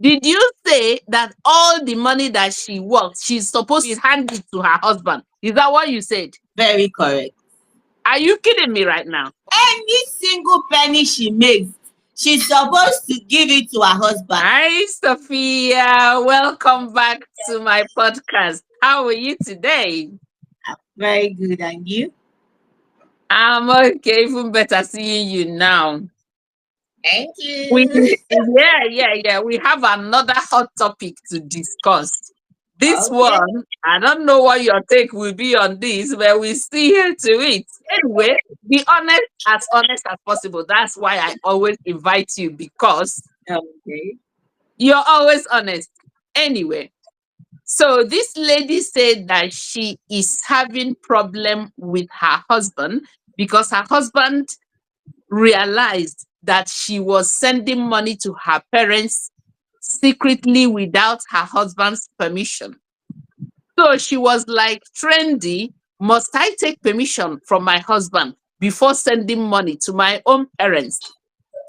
Did you say that all the money that she works, she's supposed to hand it to her husband? Is that what you said? Very correct. Are you kidding me right now? Any single penny she makes, she's supposed to give it to her husband. Hi, Sophia. Welcome back to my podcast. How are you today? Very good. And you? I'm okay, even better seeing you now. Thank We you. yeah. We have another hot topic to discuss. This Okay. one, I don't know what your take will be on this, but we see here to it. Anyway, be honest as possible. That's why I always invite you because Okay. you're always honest. Anyway, so this lady said that she is having problem with her husband because her husband realized that she was sending money to her parents secretly without her husband's permission. So she was like, Trendy, must I take permission from my husband before sending money to my own parents?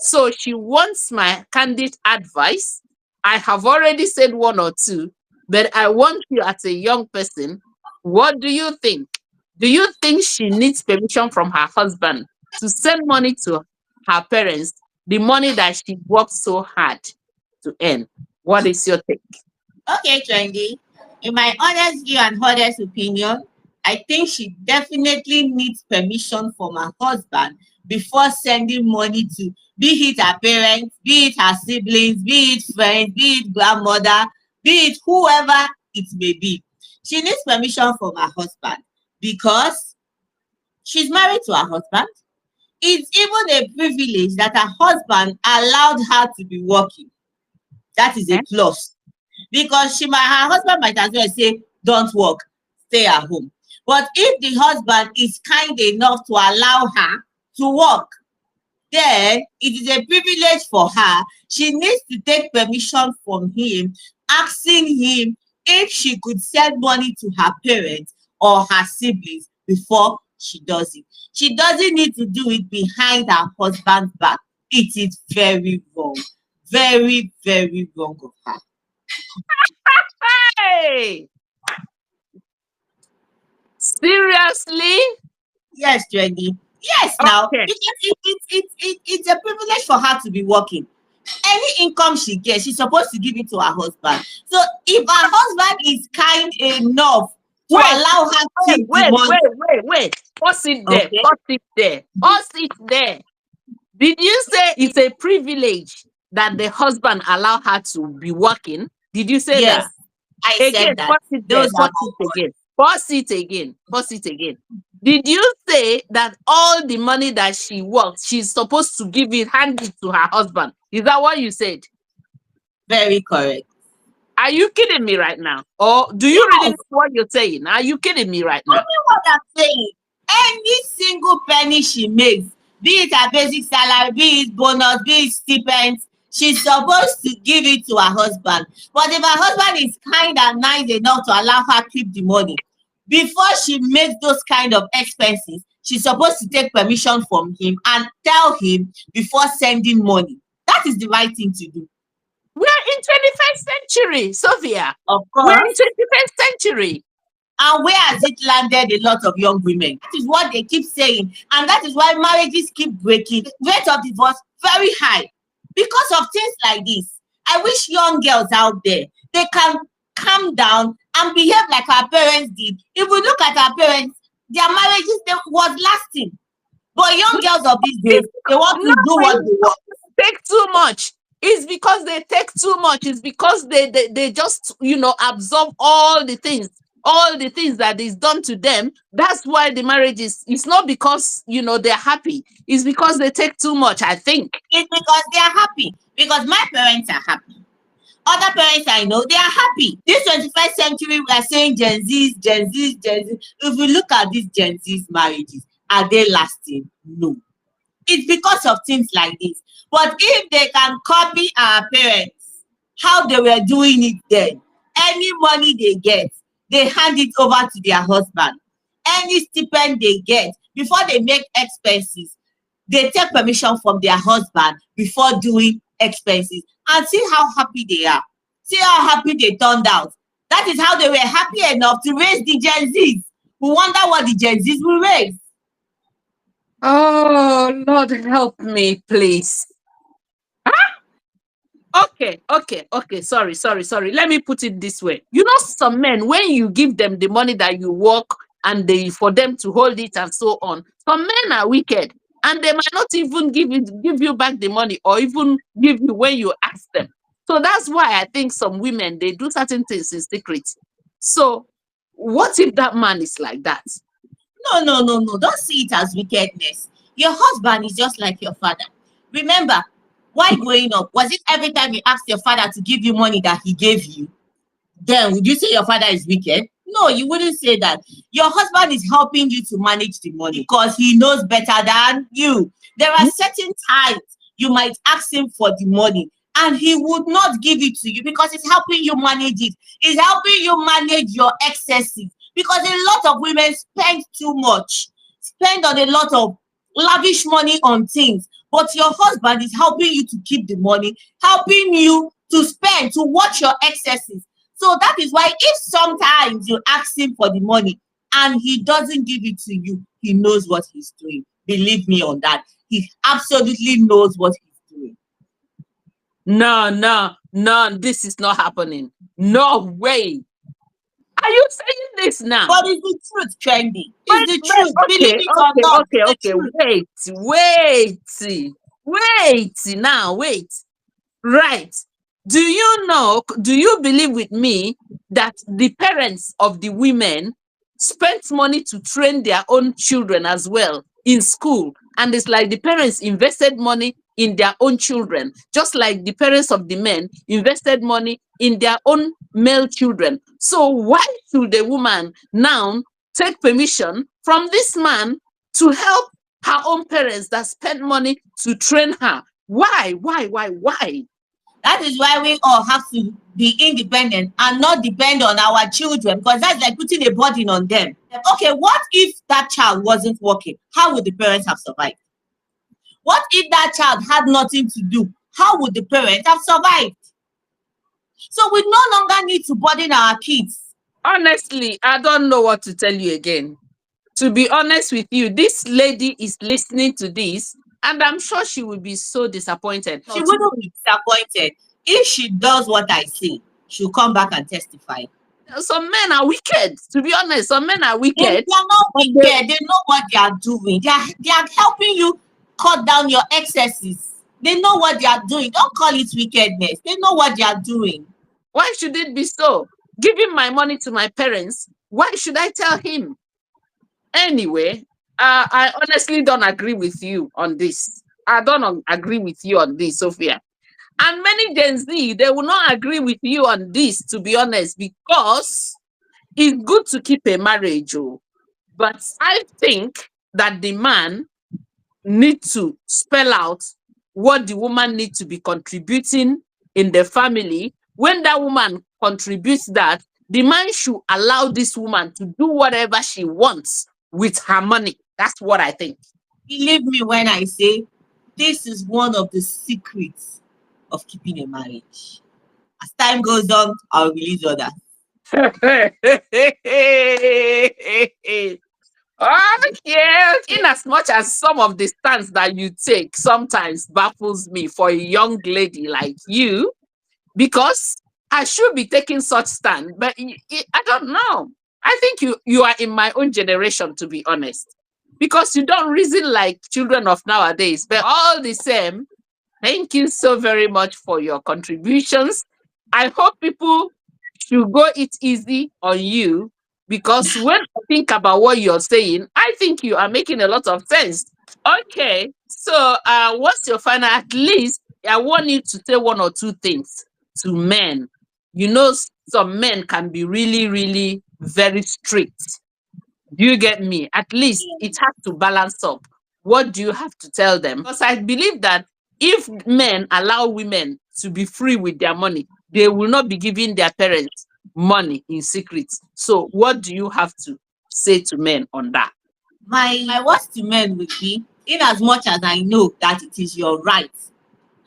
So she wants my candid advice. I have already said one or two, but I want you as a young person. What do you think? Do you think she needs permission from her husband to send money to her parents, the money that she worked so hard to earn? What is your take? Okay, Trendy. In my honest view and honest opinion, I think she definitely needs permission from her husband before sending money to, be it her parents, be it her siblings, be it friends, be it grandmother, be it whoever it may be. She needs permission from her husband because she's married to her husband. It's even a privilege that her husband allowed her to be working. That is a Eh? plus. Because her husband might as well say, don't work, stay at home. But if the husband is kind enough to allow her to work, then it is a privilege for her. She needs to take permission from him, asking him if she could send money to her parents or her siblings before she does it. She doesn't need to do it behind her husband's back. It is very wrong. Very, very wrong of her. Hey! Seriously? Yes, Trendy. Yes, now, Okay. because it's a privilege for her to be working. Any income she gets, she's supposed to give it to her husband. So if her husband is kind enough to Wait, allow her to wait, keep the wait, money, wait, wait, wait. Pause it there. okay? Pause it there. Pause it there. Did you say it's a privilege that the husband allow her to be working? Did you say Yes, that? I Again, said that. pause it there. Those are Pause my it again. Pause it again. Pause it again. Did you say that all the money that she works, she's supposed to hand it to her husband? Is that what you said? very correct. Are you kidding me right now? Or do you really Yes, know what you're saying? Are you kidding me right now? what I'm saying. Any single penny she makes, be it her basic salary, be it bonus, be it stipend, she's supposed to give it to her husband. But if her husband is kind and nice enough to allow her keep the money, before she makes those kind of expenses, she's supposed to take permission from him and tell him before sending money. That is the right thing to do. We're in 21st century, Sophia. Of We're in course. 21st century. And where has it landed a lot of young women? That is what they keep saying. And that is why marriages keep breaking. The rate of divorce very high because of things like this. I wish young girls out there, they can calm down and behave like our parents did. If we look at our parents, their marriages they was lasting. But young girls of these days, they want No, to do what they want. take too much. It's because they take too much. It's because they just, absorb all the things that is done to them. That's why the marriage it's not because, they're happy. It's because they take too much, I think. It's because they are happy. Because my parents are happy. Other parents I know, they are happy. This 21st century, we are saying Gen Zs, Gen Zs, Gen Z. If we look at these Gen Zs marriages, are they lasting? No. It's because of things like this. But if they can copy our parents, how they were doing it then, any money they get, they hand it over to their husband. Any stipend they get, before they make expenses, they take permission from their husband before doing expenses, and see how happy they are. See how happy they turned out. That is how they were happy enough to raise the Gen Zs. We wonder what the Gen Zs will raise. Oh, Lord, help me, please. Okay. Sorry. Let me put it this way. You know, some men, when you give them the money that you work and they for them to hold it and so on, some men are wicked and they might not even give you back the money or even give you when you ask them. So that's why I think some women they do certain things in secret. So what if that man is like that? No. Don't see it as wickedness. Your husband is just like your father. Remember, why growing up, was it every time you asked your father to give you money that he gave you? Then would you say your father is wicked? No, you wouldn't say that. Your husband is helping you to manage the money because he knows better than you. There are certain times you might ask him for the money and he would not give it to you because it's helping you manage it. It's helping you manage your excesses because a lot of women spend too much, spend on a lot of lavish money on things, but your husband is helping you to keep the money, helping you to spend, to watch your excesses. So that is why if sometimes you ask him for the money and he doesn't give it to you, he knows what he's doing. Believe me on that. He absolutely knows what he's doing. No, this is not happening. No way. Are you saying this now? But it's the truth, Trendy. It's the truth. Believe it or not. Okay. Wait. Now, wait. Right. Do you believe with me that the parents of the women spent money to train their own children as well in school? And it's like the parents invested money in their own children, just like the parents of the men invested money in their own male children. So why should the woman now take permission from this man to help her own parents that spent money to train her? Why? That is why we all have to be independent and not depend on our children, because that's like putting a burden on them. Okay, what if that child wasn't working? How would the parents have survived? What if that child had nothing to do? How would the parents have survived? So we no longer need to burden our kids. Honestly, I don't know what to tell you again. To be honest with you, this lady is listening to this, and I'm sure she will be so disappointed. She wouldn't be disappointed. If she does what I say, she'll come back and testify. Some men are wicked. To be honest, some men are wicked. They are not wicked. They know what they are doing. They are helping you cut down your excesses. They know what they are doing. Don't call it wickedness. They know what they are doing. Why should it be so? Giving my money to my parents, why should I tell him? Anyway, I honestly don't agree with you on this. I don't agree with you on this, Sophia. And many Gen Z, they will not agree with you on this, to be honest, because it's good to keep a marriage. But I think that the man need to spell out what the woman needs to be contributing in the family. When that woman contributes that, the man should allow this woman to do whatever she wants with her money. That's what I think. Believe me when I say this is one of the secrets of keeping a marriage. As time goes on, I'll release others. Okay. In as much as some of the stands that you take sometimes baffles me for a young lady like you, because I should be taking such stand, but I don't know. I think you are in my own generation, to be honest, because you don't reason like children of nowadays. But all the same, thank you so very much for your contributions. I hope people should go it easy on you, because when I think about what you're saying, I think you are making a lot of sense. Okay, so what's your final? At least I want you to say one or two things to men. You know, some men can be really, really very strict. Do you get me? At least it has to balance up. What do you have to tell them? Because I believe that if men allow women to be free with their money, they will not be giving their parents money in secret. So what do you have to say to men on that? My words to men would be, in as much as I know that it is your right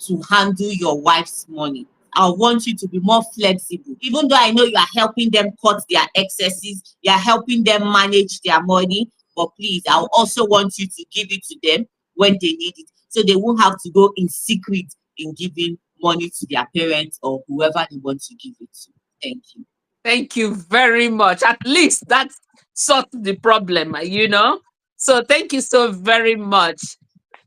to handle your wife's money. I want you to be more flexible. Even though I know you are helping them cut their excesses, you are helping them manage their money, but please, I also want you to give it to them when they need it, so they won't have to go in secret in giving money to their parents or whoever they want to give it to. Thank you. Thank you very much. At least that sorts the problem, you know. So thank you so very much.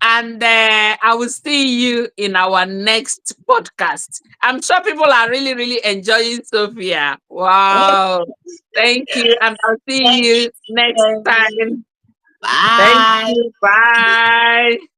And I will see you in our next podcast. I'm sure people are really, really enjoying Sophia. Okay. Wow. Thank you. And I'll see Thank you next you. time. Thank Bye. you. Bye.